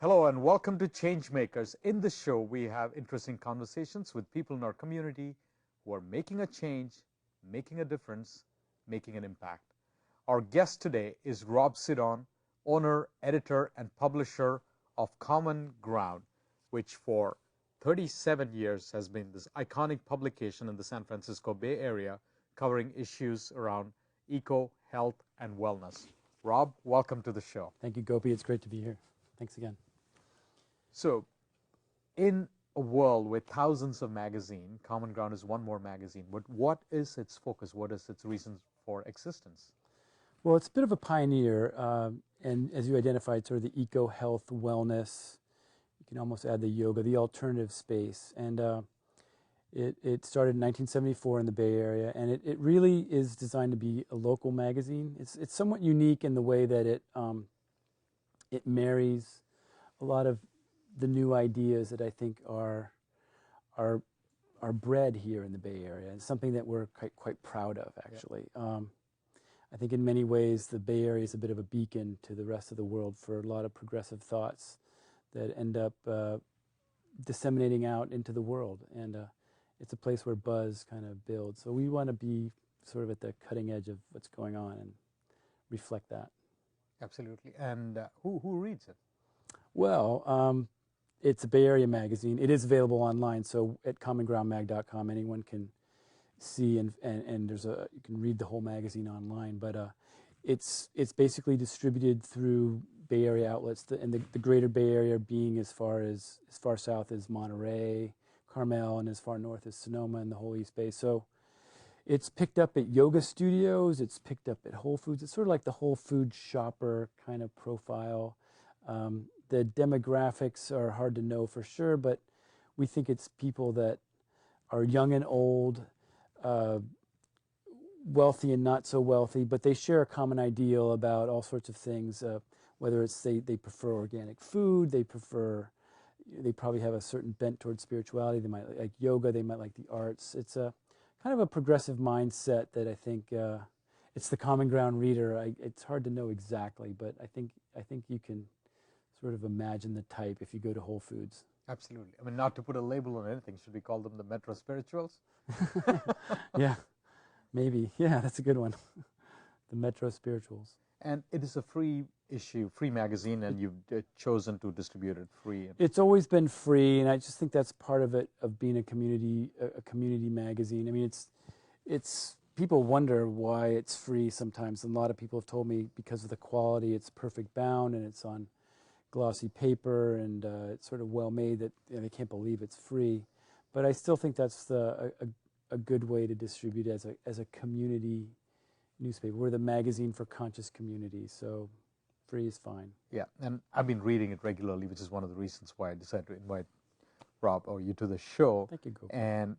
Hello and welcome to Changemakers. In this show, we have interesting conversations with people in our community who are making a change, making a difference, making an impact. Our guest today is Rob Sidon, owner, editor, and publisher of Common Ground, which for 37 years has been this iconic publication in the San Francisco Bay Area covering issues around eco, health, and wellness. Rob, welcome to the show. Thank you, Gopi. It's great to be here. Thanks again. So, in a world with thousands of magazines, Common Ground is one more magazine. But what is its focus? What is its reasons for existence? Well, it's a bit of a pioneer, and as you identified, sort of the eco, health, wellness. You can almost add the yoga, the alternative space. And it started in 1974 in the Bay Area, and it really is designed to be a local magazine. It's somewhat unique in the way that it marries a lot of the new ideas that I think are bred here in the Bay Area. It's something that we're quite proud of, actually. Yeah. I think in many ways the Bay Area is a bit of a beacon to the rest of the world for a lot of progressive thoughts that end up disseminating out into the world. And it's a place where buzz kind of builds. So we want to be sort of at the cutting edge of what's going on and reflect that. Absolutely. And who reads it? Well, it's a Bay Area magazine. It is available online, so at commongroundmag.com anyone can see and you can read the whole magazine online. But it's basically distributed through Bay Area outlets, and the greater Bay Area being as far south as Monterey, Carmel, and as far north as Sonoma and the whole East Bay. So it's picked up at yoga studios. It's picked up at Whole Foods. It's sort of like the Whole Foods shopper kind of profile. The demographics are hard to know for sure, but we think it's people that are young and old, wealthy and not so wealthy, but they share a common ideal about all sorts of things, whether it's they prefer organic food, they probably have a certain bent towards spirituality, they might like yoga, they might like the arts. It's a kind of a progressive mindset that I think it's the Common Ground reader. It's hard to know exactly, but I think you can sort of imagine the type if you go to Whole Foods. Absolutely. I mean, not to put a label on anything, should we call them the Metro Spirituals? Yeah, maybe. Yeah, that's a good one. The Metro Spirituals. And it is a free issue, free magazine, and you've chosen to distribute it free. It's always been free, and I just think that's part of it, of being a community magazine. I mean, it's people wonder why it's free sometimes, and a lot of people have told me because of the quality, it's perfect bound, and it's on glossy paper, and it's sort of well made that they can't believe it's free. But I still think that's a good way to distribute as a community newspaper. We're the magazine for conscious communities, so free is fine. Yeah, and I've been reading it regularly, which is one of the reasons why I decided to invite Rob or you to the show. Thank you, Gopi. And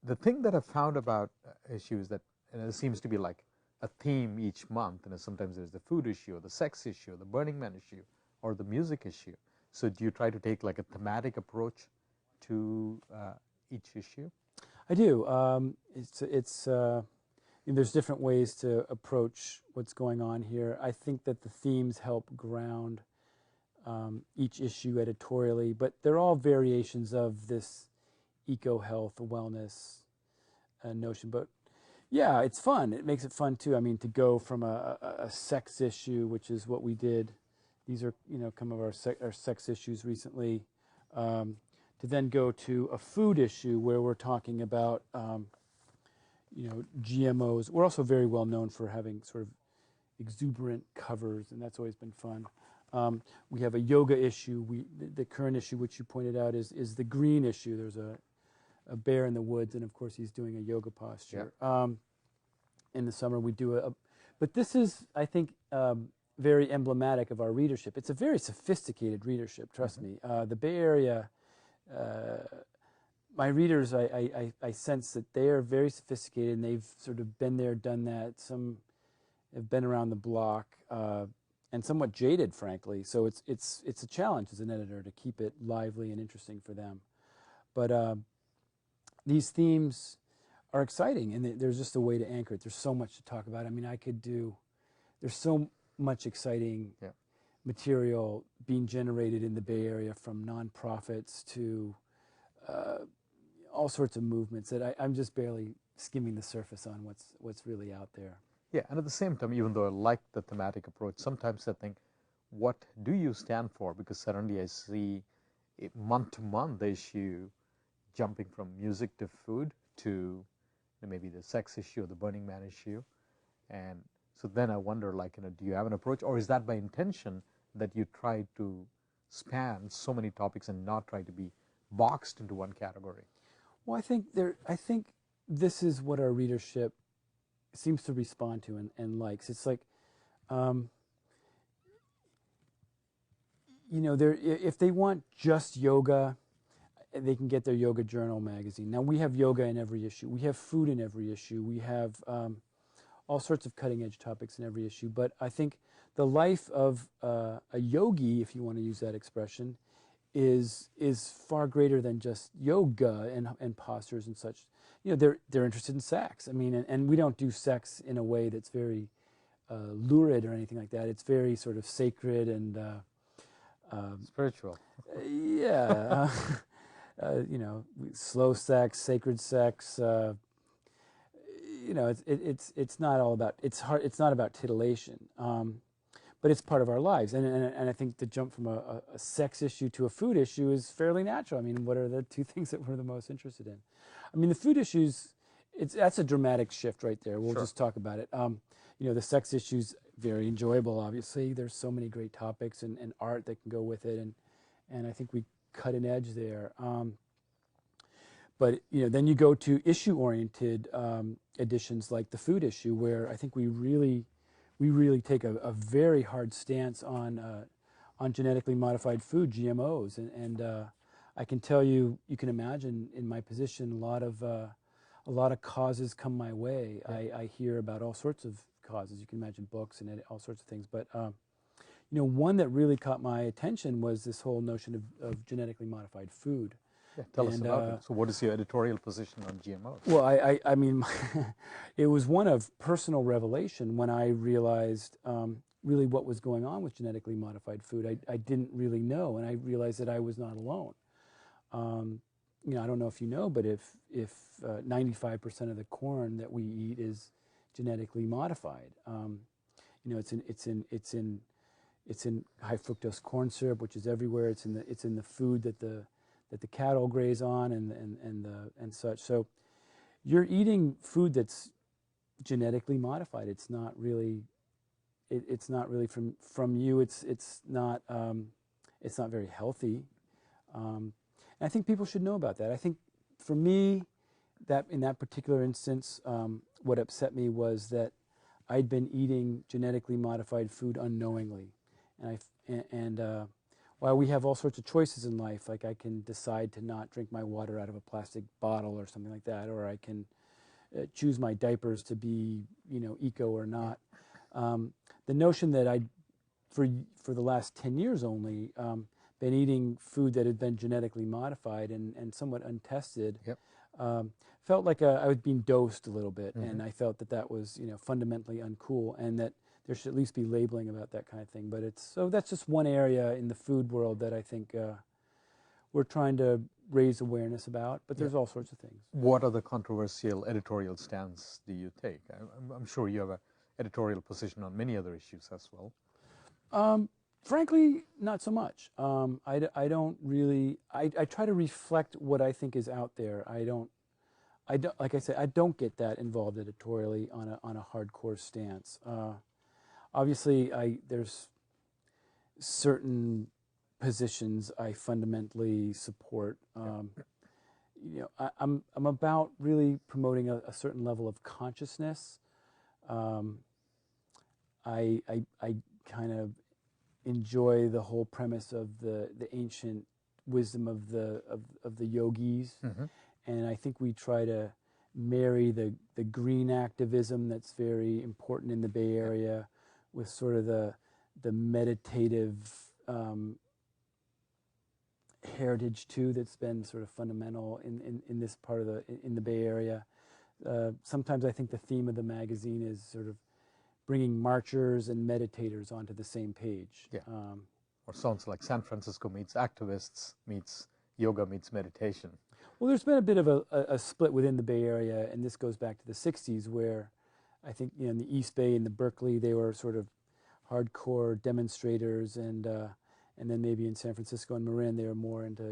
the thing that I've found about issues that it seems to be like a theme each month, and sometimes there's the food issue, or the sex issue, or the Burning Man issue, or the music issue. So do you try to take like a thematic approach to each issue? I do. There's different ways to approach what's going on here. I think that the themes help ground each issue editorially, but they're all variations of this eco-health, wellness notion. But yeah, it's fun. It makes it fun too. I mean, to go from a sex issue, which is what we did. These are, some of our sex issues recently, to then go to a food issue where we're talking about, GMOs. We're also very well known for having sort of exuberant covers, and that's always been fun. We have a yoga issue. The current issue, which you pointed out, is the green issue. There's a bear in the woods, and of course he's doing a yoga posture. Yeah. In the summer we do but this is, I think, very emblematic of our readership. It's a very sophisticated readership, trust me. The Bay Area, my readers, I sense that they are very sophisticated, and they've sort of been there, done that. Some have been around the block, and somewhat jaded, frankly. So it's a challenge as an editor to keep it lively and interesting for them. But these themes are exciting, and there's just a way to anchor it. There's so much to talk about. I mean, there's so much exciting material being generated in the Bay Area from nonprofits to all sorts of movements that I'm just barely skimming the surface on what's really out there. Yeah, and at the same time, even though I like the thematic approach, sometimes I think, what do you stand for? Because suddenly I see month to month the issue jumping from music to food to maybe the sex issue or the Burning Man issue. And so then I wonder, like, do you have an approach, or is that by intention that you try to span so many topics and not try to be boxed into one category? Well, I think this is what our readership seems to respond to and likes. It's like, if they want just yoga, they can get their Yoga Journal magazine. Now, we have yoga in every issue. We have food in every issue. We have all sorts of cutting-edge topics in every issue. But I think the life of a yogi, if you want to use that expression, is far greater than just yoga and postures and such. They're interested in sex. I mean, and we don't do sex in a way that's very lurid or anything like that. It's very sort of sacred and spiritual. Yeah. Slow sex, sacred sex. It's not all about. It's hard. It's not about titillation, but it's part of our lives. And I think the jump from a sex issue to a food issue is fairly natural. I mean, what are the two things that we're the most interested in? I mean, the food issues. That's a dramatic shift right there. We'll just talk about it. The sex issues, very enjoyable. Obviously, there's so many great topics and art that can go with it, and I think we cut an edge there. But then you go to issue-oriented editions like the food issue, where I think we really take a very hard stance on genetically modified food, GMOs, and I can tell you can imagine in my position a lot of causes come my way. Yeah. I hear about all sorts of causes. You can imagine books and all sorts of things, but one that really caught my attention was this whole notion of genetically modified food. Yeah, tell us about it. So what is your editorial position on GMOs? Well, I mean, it was one of personal revelation when I realized really what was going on with genetically modified food. I didn't really know, and I realized that I was not alone. I don't know if you know, but if 95% of the corn that we eat is genetically modified, it's in high fructose corn syrup, which is everywhere. It's in the food that the cattle graze on and such. So you're eating food that's genetically modified. It's not really from you. It's not very healthy. And I think people should know about that. I think for me, that in that particular instance, what upset me was that I'd been eating genetically modified food unknowingly, and while we have all sorts of choices in life, like I can decide to not drink my water out of a plastic bottle or something like that, or I can choose my diapers to be, eco or not. The notion that I'd, for the last 10 years only, been eating food that had been genetically modified and somewhat untested, yep. Felt like I was being dosed a little bit, and I felt that was, fundamentally uncool, and that there should at least be labeling about that kind of thing. But that's just one area in the food world that I think we're trying to raise awareness about, but there's all sorts of things. What other controversial editorial stance do you take? I'm sure you have an editorial position on many other issues as well. Frankly, not so much. I don't really. I try to reflect what I think is out there. I don't. Like I said, I don't get that involved editorially on a hardcore stance. Obviously, there's certain positions I fundamentally support. I'm about really promoting a certain level of consciousness. I kind of enjoy the whole premise of the ancient wisdom of the yogis, and I think we try to marry the green activism that's very important in the Bay Area with sort of the meditative heritage too that's been sort of fundamental in this part of in the Bay Area. Sometimes I think the theme of the magazine is sort of bringing marchers and meditators onto the same page. Yeah. Or sounds like San Francisco meets activists, meets yoga, meets meditation. Well, there's been a bit of a split within the Bay Area, and this goes back to the 60s, where I think, in the East Bay and the Berkeley, they were sort of hardcore demonstrators, and then maybe in San Francisco and Marin, they were more into,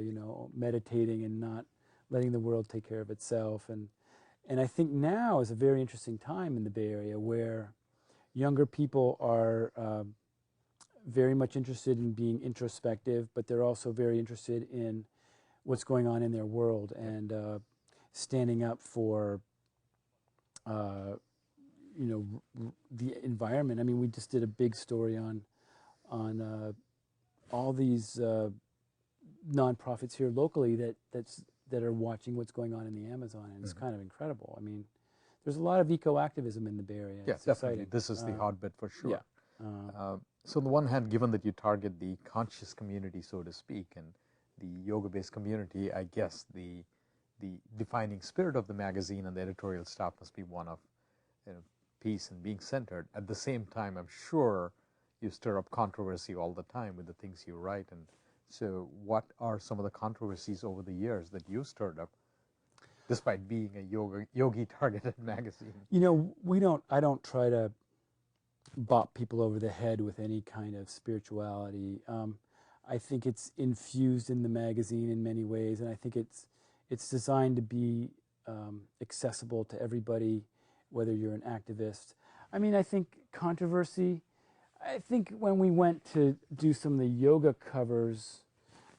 meditating and not letting the world take care of itself. And I think now is a very interesting time in the Bay Area where younger people are very much interested in being introspective, but they're also very interested in what's going on in their world and standing up for, the environment. I mean, we just did a big story on all these nonprofits here locally that are watching what's going on in the Amazon, and it's kind of incredible. I mean, there's a lot of eco-activism in the Bay Area. Yeah, it's definitely. exciting. This is the hotbed for sure. Yeah. So on the one hand, given that you target the conscious community, so to speak, and the yoga-based community, I guess the defining spirit of the magazine and the editorial staff must be one of peace and being centered. At the same time, I'm sure you stir up controversy all the time with the things you write. And so what are some of the controversies over the years that you stirred up, despite being a yogi-targeted magazine? I don't try to bop people over the head with any kind of spirituality. I think it's infused in the magazine in many ways, and I think it's designed to be accessible to everybody, whether you're an activist. I mean, I think controversy, I think when we went to do some of the yoga covers,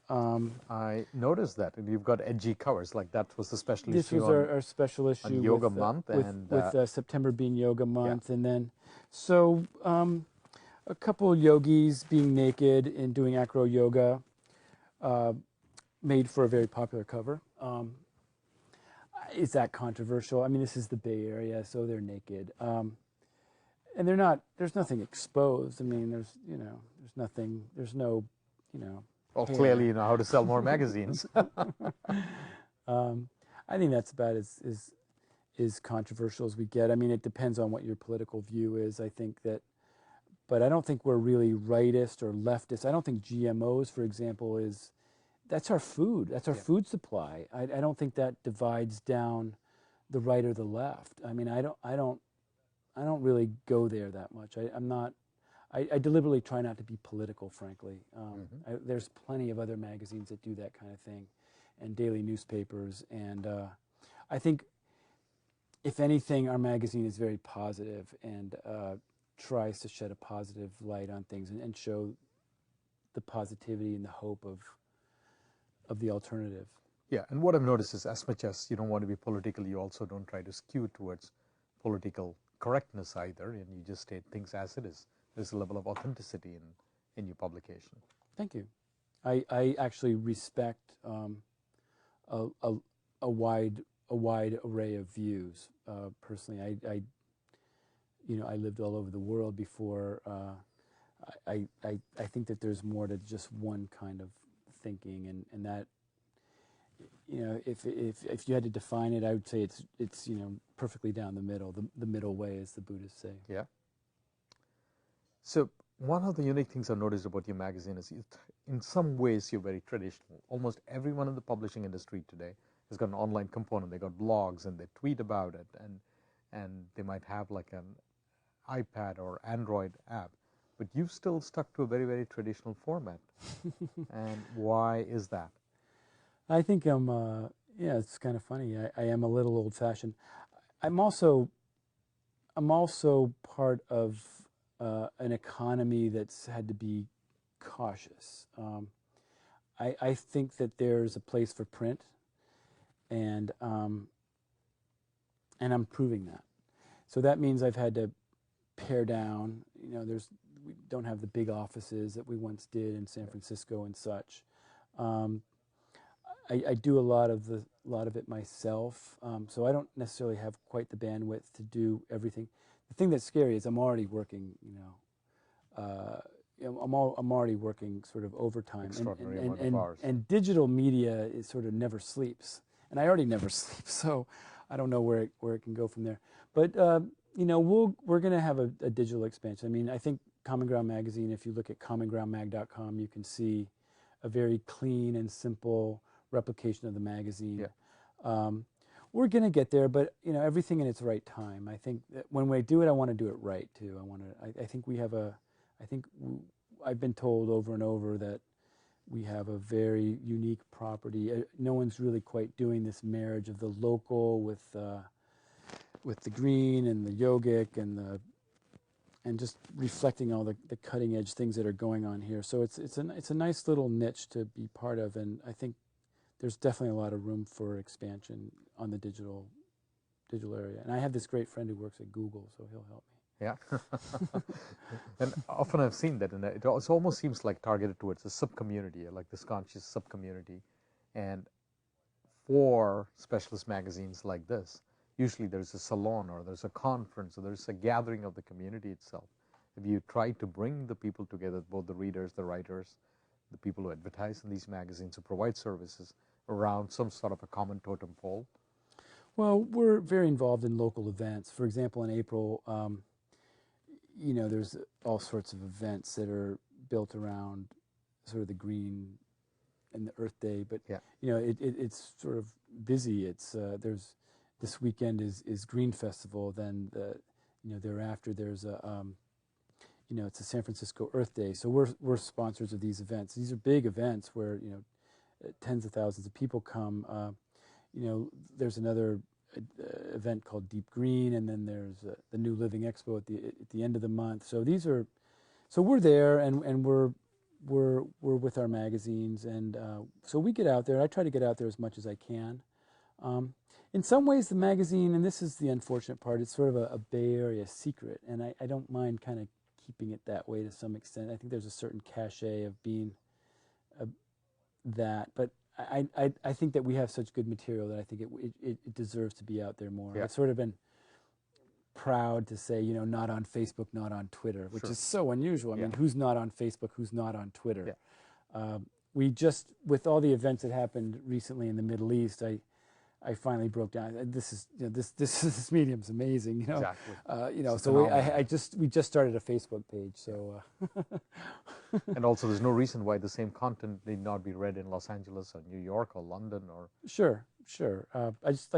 I noticed that, and you've got edgy covers, like that was the special this issue was our special issue on Yoga with, Month, with September being Yoga Month, yeah. and then so a couple of yogis being naked and doing acro yoga made for a very popular cover. Is that controversial? I mean, this is the Bay Area, so they're naked, and they're not. There's nothing exposed. I mean, there's nothing. There's no, Well, hair. clearly you know how to sell more magazines. I think that's about as controversial as we get. I mean, it depends on what your political view is. I think that, but I don't think we're really rightist or leftist. I don't think GMOs, for example, that's our food. That's our food supply. I don't think that divides down the right or the left. I mean, I don't really go there that much. I'm not. I deliberately try not to be political, frankly. There's plenty of other magazines that do that kind of thing, and daily newspapers. And I think, if anything, our magazine is very positive and tries to shed a positive light on things and show the positivity and the hope of the alternative. Yeah, and what I've noticed is, as much as you don't want to be political, you also don't try to skew towards political correctness either, and you just state things as it is. There's a level of authenticity in your publication. Thank you. I actually respect a wide array of views. Personally, I lived all over the world before. I think that there's more to just one kind of thinking, and that, if you had to define it, I would say it's perfectly down the middle, the middle way, as the Buddhists say. Yeah. So one of the unique things I've noticed about your magazine is, in some ways, you're very traditional. Almost everyone in the publishing industry today has got an online component. They got blogs and they tweet about it, and they might have like an iPad or Android app. But you've still stuck to a very, very traditional format. And why is that? I think it's kind of funny. I am a little old-fashioned. I'm also part of an economy that's had to be cautious. I think that there's a place for print, and I'm proving that. So that means I've had to pare down. We don't have the big offices that we once did in San Francisco and such. I do a lot of it myself, so I don't necessarily have quite the bandwidth to do everything. The thing that's scary is I'm already working. I'm already working sort of overtime, Extraordinary amount of hours. And digital media is sort of never sleeps, and I already never sleep, so I don't know where it can go from there. But we're going to have a digital expansion. I mean, I think Common Ground Magazine, if you look at commongroundmag.com, you can see a very clean and simple replication of the magazine. Yeah. We're going to get there, but everything in its right time. I think that when we do it, I want to do it right too. I think I've been told over and over that we have a very unique property. No one's really quite doing this marriage of the local with the green and the yogic and just reflecting all the cutting edge things that are going on here. So it's a nice little niche to be part of, and I think there's definitely a lot of room for expansion on the digital area. And I have this great friend who works at Google, so he'll help me. Yeah. And often I've seen that, and it almost seems like targeted towards a sub-community, like this conscious sub-community. And for specialist magazines like this, usually there's a salon or there's a conference or there's a gathering of the community itself. Have you tried to bring the people together, both the readers, the writers, the people who advertise in these magazines, who provide services, around some sort of a common totem pole? Well, we're very involved in local events. For example, in April, there's all sorts of events that are built around sort of the green and the Earth Day. But yeah. It's sort of busy. It's there's this weekend is Green Festival. Then thereafter there's it's a San Francisco Earth Day. So we're sponsors of these events. These are big events where tens of thousands of people come. There's another event called Deep Green, and then there's the New Living Expo at the end of the month. So we're there, and we're with our magazines, and so we get out there. I try to get out there as much as I can. In some ways, the magazine, and this is the unfortunate part, it's sort of a Bay Area secret, and I don't mind kind of keeping it that way to some extent. I think there's a certain cachet of being that, but I think that we have such good material that I think it deserves to be out there more. Yeah. I've sort of been proud to say, not on Facebook, not on Twitter, which Sure. is so unusual. I mean, who's not on Facebook, who's not on Twitter? Yeah. We just, with all the events that happened recently in the Middle East, I finally broke down. This medium's amazing, Exactly. So we just started a Facebook page. So, and also, there's no reason why the same content need not be read in Los Angeles or New York or London or. Sure. I just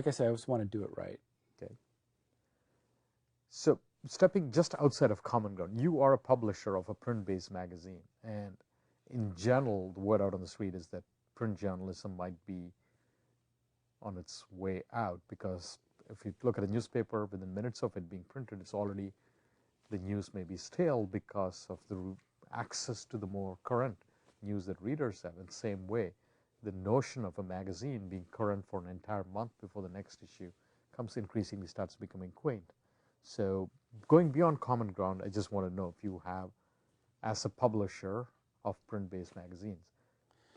want to do it right. Okay. So, stepping just outside of Common Ground, you are a publisher of a print-based magazine, and in general, the word out on the street is that print journalism might be on its way out, because if you look at a newspaper, within minutes of it being printed, it's already, the news may be stale because of the access to the more current news that readers have. In the same way, the notion of a magazine being current for an entire month before the next issue increasingly starts becoming quaint. So going beyond Common Ground, I just want to know if you have, as a publisher of print-based magazines,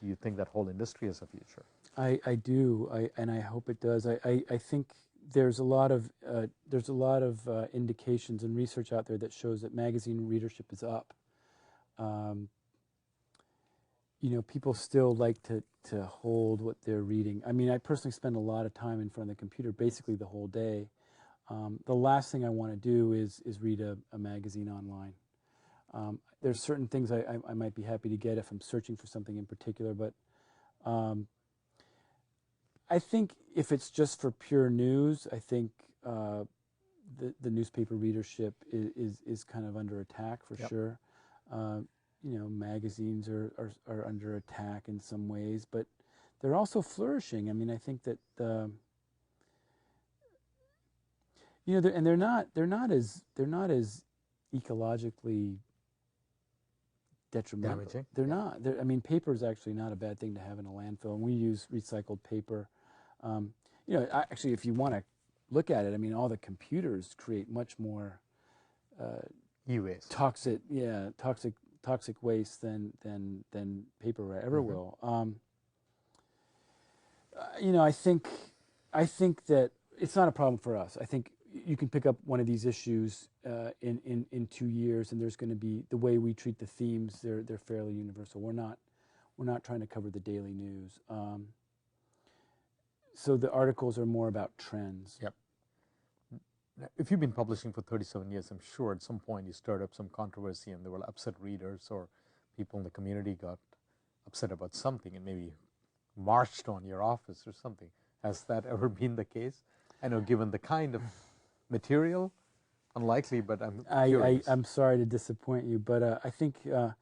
do you think that whole industry has a future? I do, and I hope it does. I think there's a lot of indications and research out there that shows that magazine readership is up. People still like to hold what they're reading. I mean, I personally spend a lot of time in front of the computer, basically the whole day. The last thing I want to do is read a magazine online. There's certain things I might be happy to get if I'm searching for something in particular, but I think if it's just for pure news, I think the newspaper readership is kind of under attack for sure. Magazines are under attack in some ways, but they're also flourishing. I mean, I think that they're not as ecologically detrimental. Damaging. They're not. I mean, paper is actually not a bad thing to have in a landfill, and we use recycled paper. Actually, if you want to look at it, I mean, all the computers create much more e-waste, toxic waste than paper ever will. I think that it's not a problem for us. I think you can pick up one of these issues in 2 years, and there's going to be, the way we treat the themes, they're fairly universal. We're not trying to cover the daily news. So the articles are more about trends. Yep. If you've been publishing for 37 years, I'm sure at some point you stirred up some controversy and there were upset readers or people in the community got upset about something and maybe marched on your office or something. Has that ever been the case? I know, given the kind of material, unlikely, but I'm curious. I'm sorry to disappoint you, but I think, I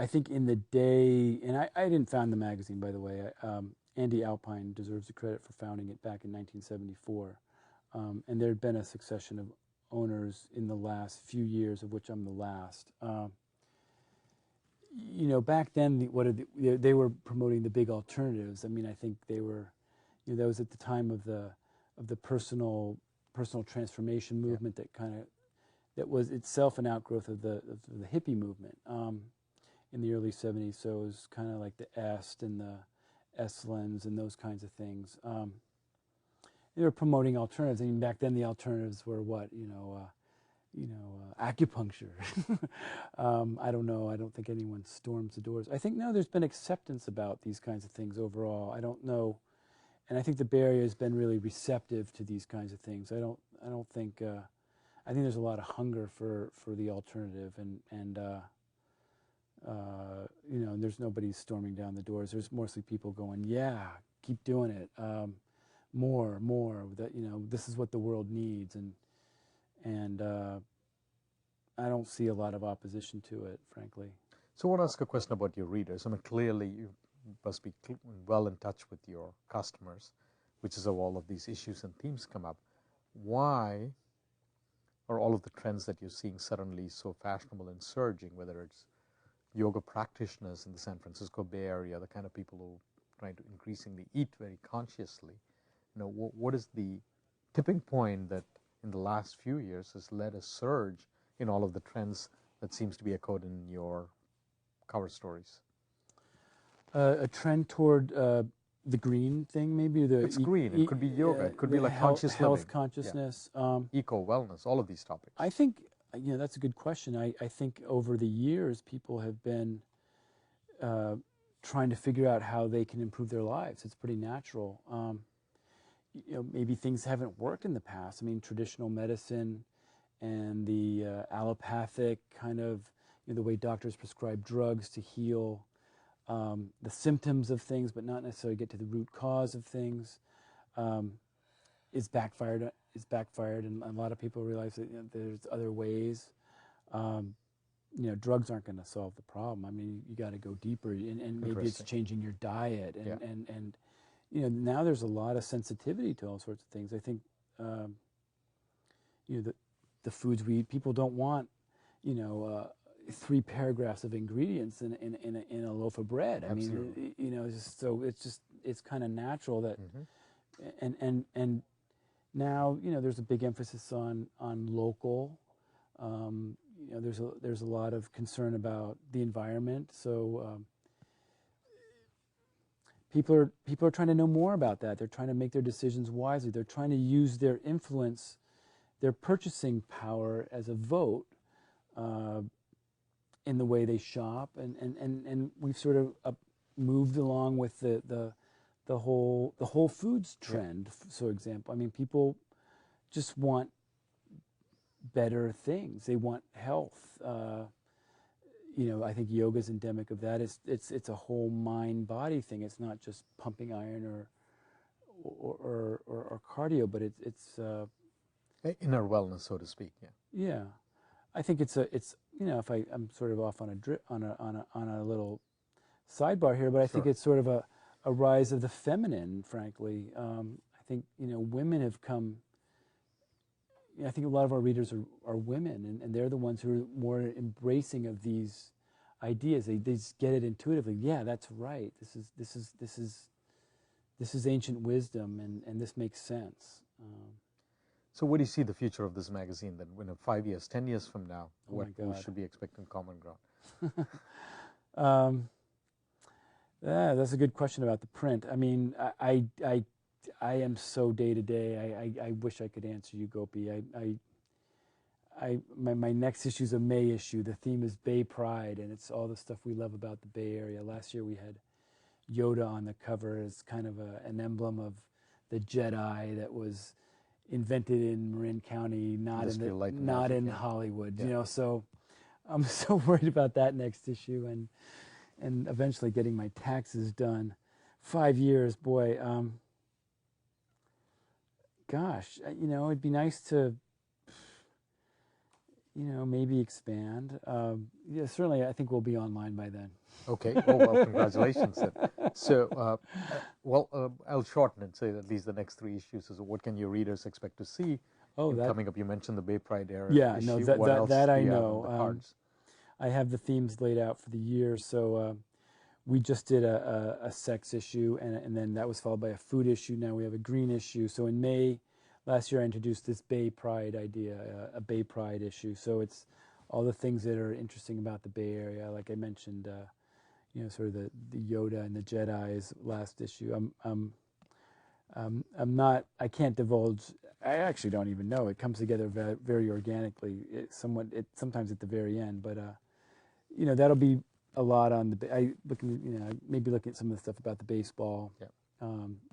think in the day, and I didn't found the magazine, by the way. Andy Alpine deserves the credit for founding it back in 1974. And there had been a succession of owners in the last few years, of which I'm the last. Back then, they were promoting the big alternatives. I mean, I think they were, that was at the time of the personal transformation movement that was itself an outgrowth of the hippie movement in the early 70s. So it was kind of like the Est and the Estlins and those kinds of things. They were promoting alternatives. I mean, back then the alternatives were what, acupuncture. I don't know. I don't think anyone storms the doors. I think no, there's been acceptance about these kinds of things overall. I don't know, and I think the Bay Area has been really receptive to these kinds of things. I don't think. I think there's a lot of hunger for the alternative, and there's nobody storming down the doors. There's mostly people going, yeah, keep doing it. More. That this is what the world needs, and I don't see a lot of opposition to it, frankly. So I want to ask a question about your readers. I mean, clearly you must be well in touch with your customers, which is how all of these issues and themes come up. Why are all of the trends that you're seeing suddenly so fashionable and surging, whether it's yoga practitioners in the San Francisco Bay Area, the kind of people who are trying to increasingly eat very consciously? What is the tipping point that in the last few years has led a surge in all of the trends that seems to be echoed in your cover stories? A trend toward the green thing, maybe. It's green. It could be yoga. It could be like conscious health living. consciousness. Yeah. Eco wellness. All of these topics. I think that's a good question. I think over the years people have been trying to figure out how they can improve their lives. It's pretty natural. Maybe things haven't worked in the past. I mean, traditional medicine and the allopathic kind of, the way doctors prescribe drugs to heal the symptoms of things, but not necessarily get to the root cause of things, is backfired, and a lot of people realize that there's other ways. Drugs aren't going to solve the problem. I mean, you got to go deeper, and maybe it's changing your diet, and now there's a lot of sensitivity to all sorts of things. I think, the foods we eat, people don't want, 3 paragraphs of ingredients in a loaf of bread. Absolutely. I mean, it's kind of natural that, and now, there's a big emphasis on local. There's a lot of concern about the environment. So, people are trying to know more about that. They're trying to make their decisions wisely. They're trying to use their influence, their purchasing power as a vote in the way they shop. And we've sort of moved along with the whole foods trend. For example, I mean, people just want better things. They want health. I think yoga is endemic of that. It's a whole mind-body thing. It's not just pumping iron or cardio, but it's inner wellness, so to speak. Yeah, I think it's if I'm sort of off on a little sidebar here, but I think it's sort of a rise of the feminine. Frankly, I think women have come. I think a lot of our readers are women, and they're the ones who are more embracing of these ideas. They just get it intuitively. Yeah, that's right. This is ancient wisdom, and this makes sense. So, what do you see the future of this magazine then? 5 years, 10 years from now, what we should be expecting Common Ground? Yeah, that's a good question about the print. I mean, I am so day to day. I wish I could answer you, Gopi. My next issue is a May issue. The theme is Bay Pride, and it's all the stuff we love about the Bay Area. Last year we had Yoda on the cover as kind of an emblem of the Jedi that was, invented in Marin County, not Industrial light and not magic, in yeah. Hollywood. Yeah. You know, so I'm so worried about that next issue and eventually getting my taxes done. 5 years, boy. Gosh, you know, it'd be nice to, you know, maybe expand. Yeah, certainly, I think we'll be online by then. Okay. Oh, well, congratulations then. So, I'll shorten it, say at least the next 3 issues. So what can your readers expect to see coming up? You mentioned the Bay Pride era issue. No, what else that do I you know. have in the cards? I have the themes laid out for the year. So we just did a sex issue, and then that was followed by a food issue. Now we have a green issue. So in May last year, I introduced this Bay Pride idea, a Bay Pride issue. So it's all the things that are interesting about the Bay Area. Like I mentioned, you know, sort of the Yoda and the Jedi's last issue. I'm not. I can't divulge. I actually don't even know. It comes together very organically. Sometimes at the very end, but you know, that'll be a lot on the. Maybe looking at some of the stuff about the baseball. Yeah.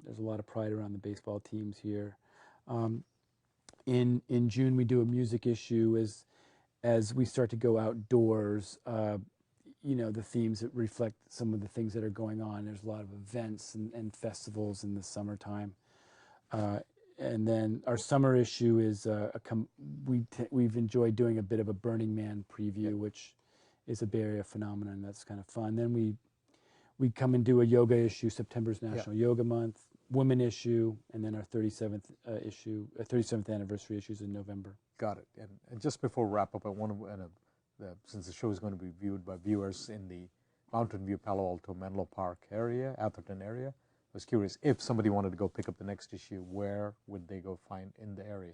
There's a lot of pride around the baseball teams here. In June, we do a music issue as we start to go outdoors. You know, the themes that reflect some of the things that are going on. There's a lot of events and festivals in the summertime. And then our summer issue is we've enjoyed doing a bit of a Burning Man preview, which is a Bay Area phenomenon. That's kind of fun. Then we come and do a yoga issue. September's National Yoga Month. Women issue, and then our 37th issue, 37th anniversary issues in November. Got it. And just before we wrap up, I want to, since the show is going to be viewed by viewers in the Mountain View, Palo Alto, Menlo Park area, Atherton area, I was curious, if somebody wanted to go pick up the next issue, where would they go find in the area?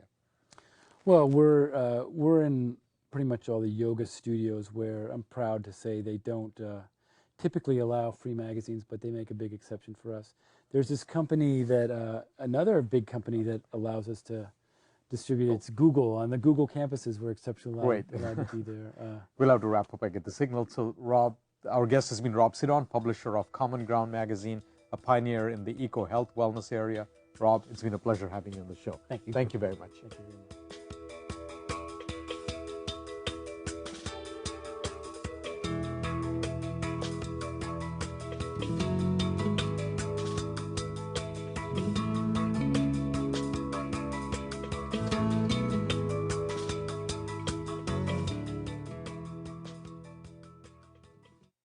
Well, we're in pretty much all the yoga studios where I'm proud to say they don't typically allow free magazines, but they make a big exception for us. There's this company that, another big company that allows us to distribute. It's Google. On the Google campuses, we're exceptionally allowed to be there. We'll have to wrap up. I get the signal. So, Rob, our guest has been Rob Sidon, publisher of Common Ground magazine, a pioneer in the eco-health wellness area. Rob, it's been a pleasure having you on the show. Thank you. Thank you very much. Thank you very much.